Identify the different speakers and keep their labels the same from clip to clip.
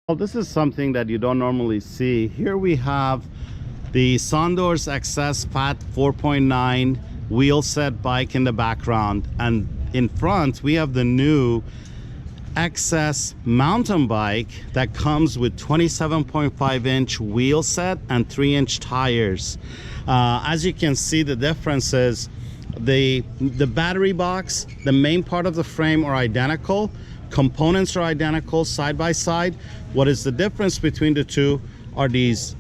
Speaker 1: Well, this is something that you don't normally see. Here we have the SONDORS MXS Fat 4.9 wheel set bike in the background, and in front we have the new XS mountain bike that comes with 27.5-inch wheel set and 3-inch tires. As you can see, the difference is the battery box, the main part of the frame are identical, components are identical side by side. What is the difference between the two are these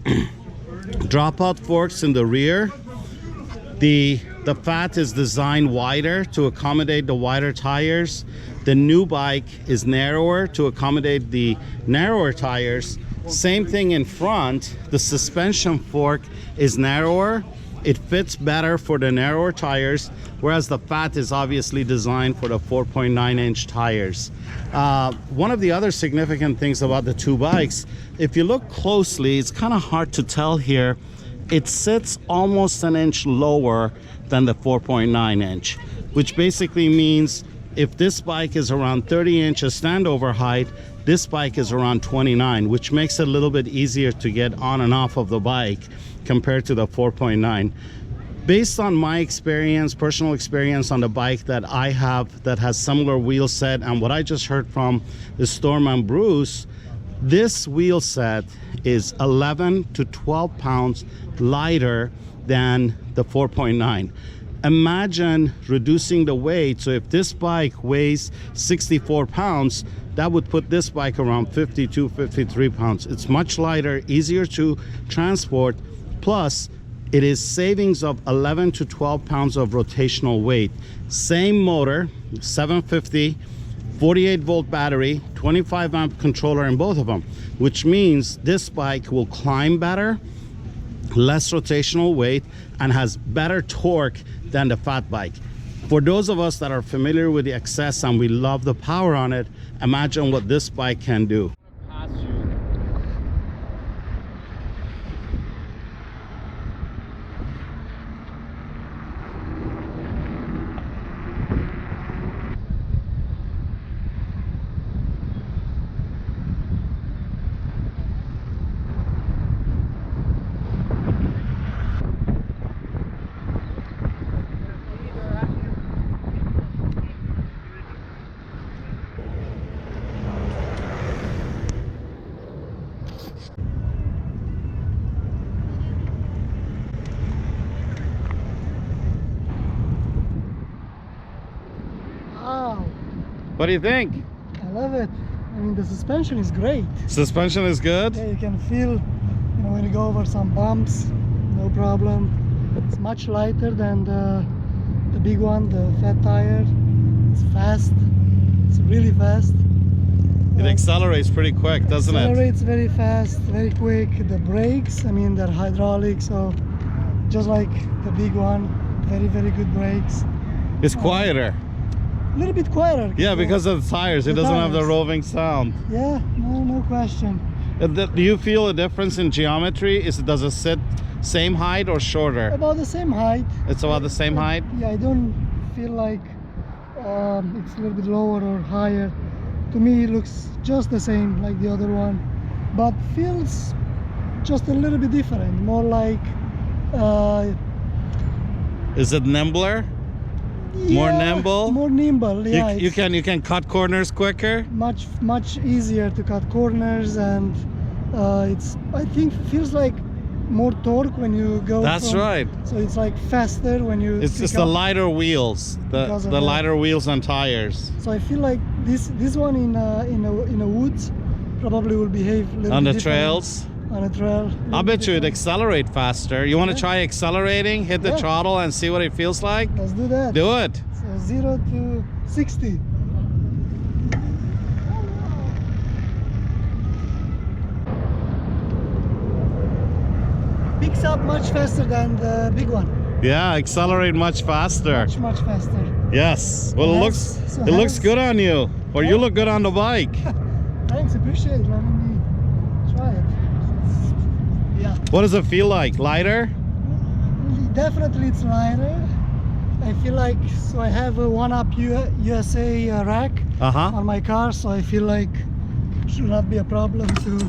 Speaker 1: dropout forks in the rear. The Fat is designed wider to accommodate the wider tires. The new bike is narrower to accommodate the narrower tires. Same thing in front. The suspension fork is narrower. It fits better for the narrower tires, whereas the Fat is obviously designed for the 4.9-inch tires. One of the other significant things about the two bikes, if you look closely, it's kind of hard to tell here. It sits almost an inch lower than the 4.9-inch, which basically means if this bike is around 30 inches standover height, this bike is around 29, which makes it a little bit easier to get on and off of the bike compared to the 4.9. Based on my experience, personal experience on the bike that I have that has similar wheel set, and what I just heard from the Storm and Bruce, this wheel set is 11 to 12 pounds lighter than the 4.9. Imagine reducing the weight. So if this bike weighs 64 pounds, that would put this bike around 52, 53 pounds. It's much lighter, easier to transport, plus it is savings of 11 to 12 pounds of rotational weight. Same motor, 750, 48 volt battery, 25 amp controller in both of them, which means this bike will climb better, less rotational weight, and has better torque than the Fat bike. For those of us that are familiar with the XS and we love the power on it, imagine what this bike can do. What do you think?
Speaker 2: I love it. I mean, the suspension is great.
Speaker 1: Suspension is good?
Speaker 2: Yeah, you can feel, when you go over some bumps, no problem. It's much lighter than the big one, the Fat tire. It's fast. It's really fast.
Speaker 1: It accelerates pretty quick, doesn't it?
Speaker 2: Accelerates very fast, very quick. The brakes, I mean, they're hydraulic, so just like the big one, very, very good brakes.
Speaker 1: It's quieter.
Speaker 2: A little bit quieter.
Speaker 1: Yeah, because of the tires. It doesn't have the roving sound.
Speaker 2: Yeah, no question.
Speaker 1: Do you feel a difference in geometry? Does it sit same height or shorter?
Speaker 2: About the same height.
Speaker 1: It's about the same height?
Speaker 2: Yeah, I don't feel like it's a little bit lower or higher. To me, it looks just the same like the other one, but feels just a little bit different. More like...
Speaker 1: Is it nimbler?
Speaker 2: Yeah,
Speaker 1: more nimble?
Speaker 2: More nimble, yeah.
Speaker 1: You can cut corners quicker?
Speaker 2: Much easier to cut corners, and I think feels like more torque when you go.
Speaker 1: That's right.
Speaker 2: So it's like faster when you.
Speaker 1: It's just the lighter wheels, the lighter wheels and tires.
Speaker 2: So I feel like this one in a woods probably will behave a little
Speaker 1: on
Speaker 2: bit
Speaker 1: the trails.
Speaker 2: On a trail.
Speaker 1: I bet you it'd accelerate faster. You want to try accelerating? Hit the throttle and see what it feels like?
Speaker 2: Let's do that.
Speaker 1: Do it.
Speaker 2: So 0 to 60. Picks up much faster than the big one.
Speaker 1: Yeah, accelerate much faster.
Speaker 2: Much faster.
Speaker 1: Yes. Well, it looks good on you. Or you look good on the bike.
Speaker 2: Thanks, appreciate it. Let me try it. Yeah.
Speaker 1: What does it feel like? Lighter?
Speaker 2: Definitely it's lighter. I feel like, so I have a 1UP USA rack on my car, so I feel like should not be a problem to.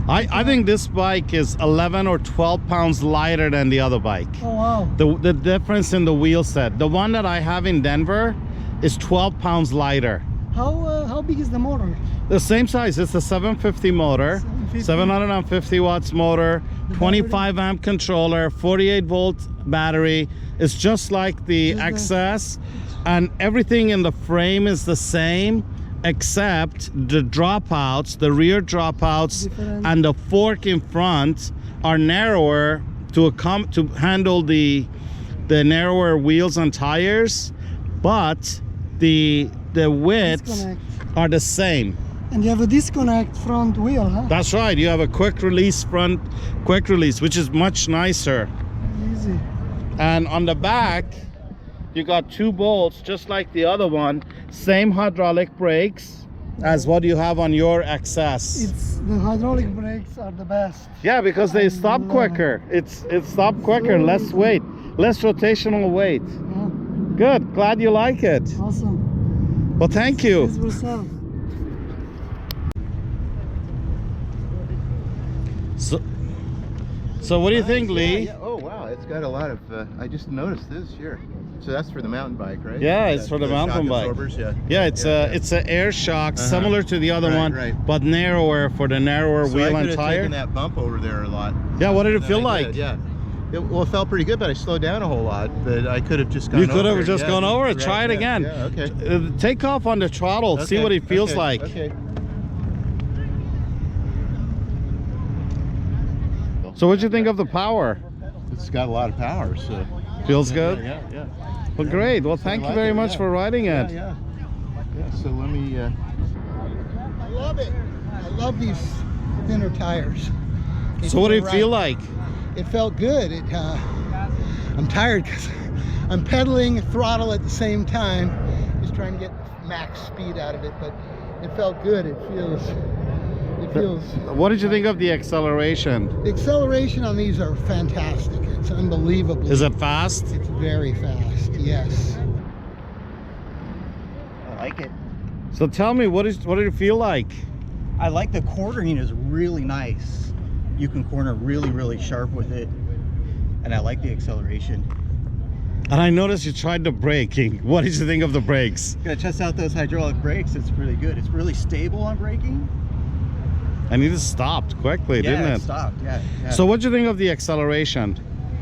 Speaker 1: I think this bike is 11 or 12 pounds lighter than the other bike.
Speaker 2: Oh wow.
Speaker 1: The difference in the wheel set. The one that I have in Denver is 12 pounds lighter.
Speaker 2: How big is the motor?
Speaker 1: The same size. It's a 750 motor, 750 watts motor, 25 amp controller, 48 volt battery. It's just like the XS, and everything in the frame is the same, except the dropouts, the rear dropouts, and the fork in front are narrower to handle the narrower wheels and tires, but the widths are the same.
Speaker 2: And you have a disconnect front wheel, huh?
Speaker 1: That's right. You have a quick release which is much nicer.
Speaker 2: Easy.
Speaker 1: And on the back, you got 2 bolts, just like the other one. Same hydraulic brakes as what you have on your XS.
Speaker 2: The hydraulic brakes are the best.
Speaker 1: Yeah, because they stop quicker. It's stop quicker, less weight, less rotational weight.
Speaker 2: Yeah.
Speaker 1: Good. Glad you like it.
Speaker 2: Awesome.
Speaker 1: Well, thank you.
Speaker 2: This will sell.
Speaker 1: So what do you think, Lee?
Speaker 3: Yeah. Oh wow, it's got a lot of. I just noticed this here. So that's for the mountain bike, right?
Speaker 1: Yeah, it's for the mountain bike.
Speaker 3: Absorbers, yeah.
Speaker 1: Yeah, it's an air shock, similar to the other one, but narrower for the narrower wheel and tire.
Speaker 3: Taken that bump over there a lot.
Speaker 1: Yeah, what did it feel like?
Speaker 3: Yeah. Well, it felt pretty good, but I slowed down a whole lot. But I could have just gone.
Speaker 1: You could have just gone over it. Try it again.
Speaker 3: Yeah, okay.
Speaker 1: Take off on the throttle. See what it feels like.
Speaker 3: Okay.
Speaker 1: So what do you think of the power?
Speaker 3: It's got a lot of power, so.
Speaker 1: Feels good?
Speaker 3: Yeah.
Speaker 1: Well, great. Well, thank you very much for riding it.
Speaker 3: Yeah. So let me.
Speaker 4: I love it. I love these thinner tires.
Speaker 1: So what did it feel like?
Speaker 4: It felt good. I'm tired because I'm pedaling throttle at the same time, just trying to get max speed out of it. But it felt good. It feels.
Speaker 1: What did you think of the acceleration?
Speaker 4: The acceleration on these are fantastic. It's unbelievable.
Speaker 1: Is it fast?
Speaker 4: It's very fast. Yes.
Speaker 5: I like it.
Speaker 1: So tell me, what did it feel like?
Speaker 5: I like the cornering is really nice. You can corner really, really sharp with it. And I like the acceleration.
Speaker 1: And I noticed you tried the braking. What did you think of the brakes?
Speaker 5: Gonna test out those hydraulic brakes. It's really good. It's really stable on braking.
Speaker 1: And it just stopped quickly, didn't it?
Speaker 5: It stopped. Yeah.
Speaker 1: So what do you think of the acceleration?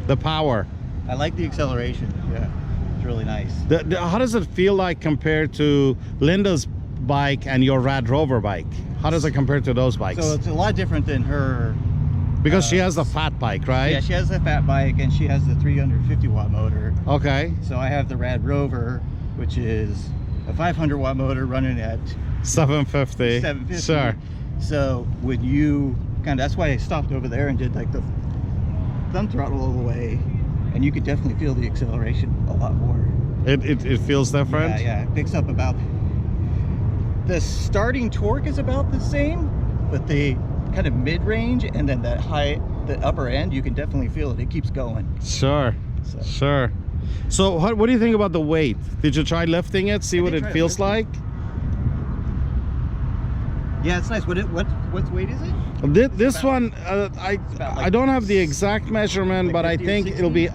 Speaker 1: The power?
Speaker 5: I like the acceleration. Yeah. It's really nice.
Speaker 1: How does it feel like compared to Linda's bike and your Rad Rover bike? How does it compare to those bikes?
Speaker 5: So it's a lot different than her.
Speaker 1: Because she has the fat bike, right?
Speaker 5: Yeah, she has the fat bike and she has the 350 watt motor.
Speaker 1: Okay.
Speaker 5: So I have the Rad Rover, which is a 500 watt motor running at
Speaker 1: 750.
Speaker 5: 750.
Speaker 1: Sure.
Speaker 5: So would you that's why I stopped over there and did like the thumb throttle all the way, and you could definitely feel the acceleration a lot more.
Speaker 1: It feels different?
Speaker 5: Yeah, it picks up about, the starting torque is about the same, but the kind of mid-range and then the upper end, you can definitely feel it. It keeps going.
Speaker 1: Sure. Sure. So what do you think about the weight? Did you try lifting it, see what it feels like?
Speaker 5: Yeah, it's nice. What weight is it?
Speaker 1: This one, I don't have the exact measurement, but I think it'll be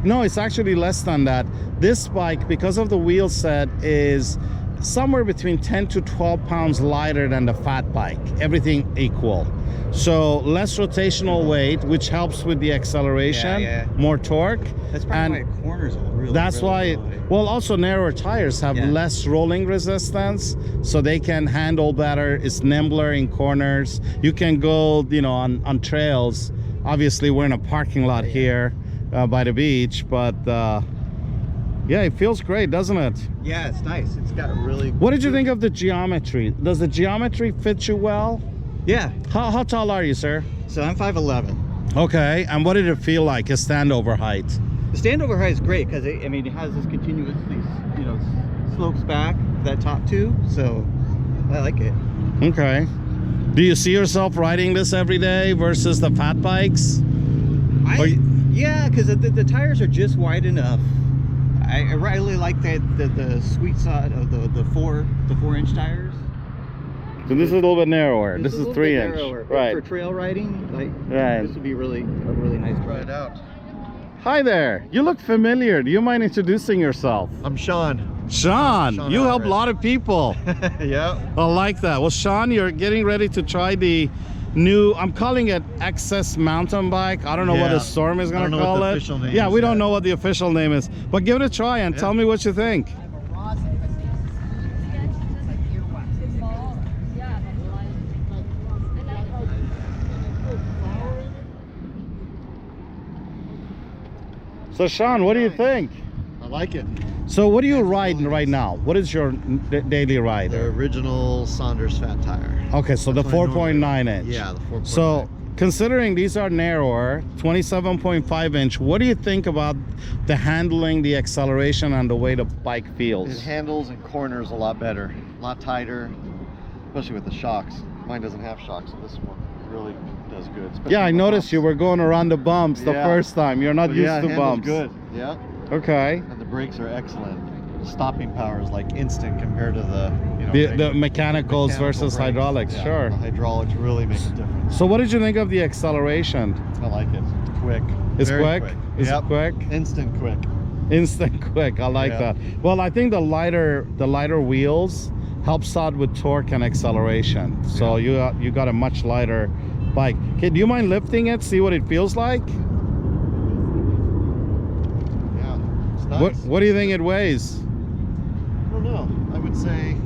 Speaker 1: no, it's actually less than that. This bike, because of the wheel set, is somewhere between 10 to 12 pounds lighter than the fat bike, everything equal. So less rotational weight, which helps with the acceleration, more torque.
Speaker 5: That's probably why corners are really,
Speaker 1: that's
Speaker 5: really
Speaker 1: why, well, also narrower tires have less rolling resistance, so they can handle better. It's nimbler in corners. You can go, on trails. Obviously, we're in a parking lot here by the beach, but yeah, it feels great, doesn't it?
Speaker 5: Yeah, it's nice. It's got really.
Speaker 1: What did you think of the geometry? Does the geometry fit you well?
Speaker 5: Yeah.
Speaker 1: How tall are you, sir?
Speaker 5: So I'm 5'11".
Speaker 1: Okay, and what did it feel like, his standover height?
Speaker 5: The standover height is great because it has this continuous, slopes back, that top two, so I like it.
Speaker 1: Okay. Do you see yourself riding this every day versus the fat bikes?
Speaker 5: Yeah, because the tires are just wide enough. I really like the sweet side of the 4-inch tires.
Speaker 1: So this is a little bit narrower. This
Speaker 5: a
Speaker 1: is
Speaker 5: little
Speaker 1: 3
Speaker 5: bit
Speaker 1: inch.
Speaker 5: narrower, but
Speaker 1: Right.
Speaker 5: for trail riding, like
Speaker 1: Right.
Speaker 5: this would be a really nice
Speaker 3: Try
Speaker 5: ride.
Speaker 3: it out.
Speaker 1: Hi there. You look familiar. Do you mind introducing yourself?
Speaker 3: I'm Sean.
Speaker 1: Sean,
Speaker 3: Sean
Speaker 1: you help a
Speaker 3: Alarid.
Speaker 1: lot of people.
Speaker 3: Yeah.
Speaker 1: I like that. Well, Sean, you're getting ready to try the new, I'm calling it XS mountain bike. I don't know what
Speaker 3: Yeah.
Speaker 1: the Storm is
Speaker 3: I
Speaker 1: going
Speaker 3: don't
Speaker 1: to
Speaker 3: know what
Speaker 1: call
Speaker 3: the
Speaker 1: it.
Speaker 3: official name
Speaker 1: Yeah,
Speaker 3: is
Speaker 1: we don't
Speaker 3: yet.
Speaker 1: know what the official name is. But give it a try and
Speaker 3: Yeah.
Speaker 1: tell me what you think. So Sean, what do you think?
Speaker 6: I like it.
Speaker 1: So what are you riding right now? What is your daily ride?
Speaker 6: The original Sondors fat tire.
Speaker 1: Okay, so the
Speaker 6: That's what I
Speaker 1: 4.9 inch.
Speaker 6: Yeah, the 4.9.
Speaker 1: So considering these are narrower, 27.5 inch, what do you think about the handling, the acceleration, and the way the bike
Speaker 6: it
Speaker 1: feels?
Speaker 6: handles and corners a lot better, a lot tighter, especially with the shocks. Mine doesn't have shocks, so this one really does good. especially
Speaker 1: Yeah, I
Speaker 6: with
Speaker 1: noticed
Speaker 6: bumps.
Speaker 1: you were going around the bumps the
Speaker 6: Yeah.
Speaker 1: first time. You're not
Speaker 6: But
Speaker 1: used
Speaker 6: yeah, it
Speaker 1: to
Speaker 6: handles
Speaker 1: bumps.
Speaker 6: good. Yeah,
Speaker 1: Okay.
Speaker 6: and the brakes are excellent. The stopping power is like instant compared to the
Speaker 1: The
Speaker 6: regular
Speaker 1: mechanicals
Speaker 6: mechanical
Speaker 1: versus
Speaker 6: brakes.
Speaker 1: hydraulics,
Speaker 6: Yeah,
Speaker 1: sure.
Speaker 6: The hydraulics really make a difference.
Speaker 1: So what did you think of the acceleration?
Speaker 6: I like it. Quick.
Speaker 1: It's
Speaker 6: Very
Speaker 1: quick? Is
Speaker 6: Yep.
Speaker 1: it quick?
Speaker 6: Instant quick.
Speaker 1: Instant quick. I like
Speaker 6: Yeah.
Speaker 1: that. Well, I think the lighter wheels helps out with torque and acceleration. So you got a much lighter bike. Okay, do you mind lifting it, see what it feels like?
Speaker 6: Yeah, it's nice.
Speaker 1: What do you think it weighs?
Speaker 6: I don't know. I would say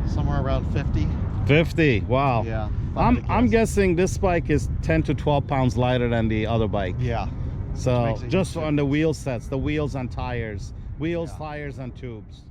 Speaker 6: somewhere around 50.
Speaker 1: 50. Wow.
Speaker 6: Yeah.
Speaker 1: I'm guessing this bike is 10 to 12 pounds lighter than the other bike.
Speaker 6: Yeah.
Speaker 1: So
Speaker 6: makes a huge
Speaker 1: just on the
Speaker 6: difference.
Speaker 1: wheel sets, the wheels and tires,
Speaker 6: Yeah.
Speaker 1: tires and tubes.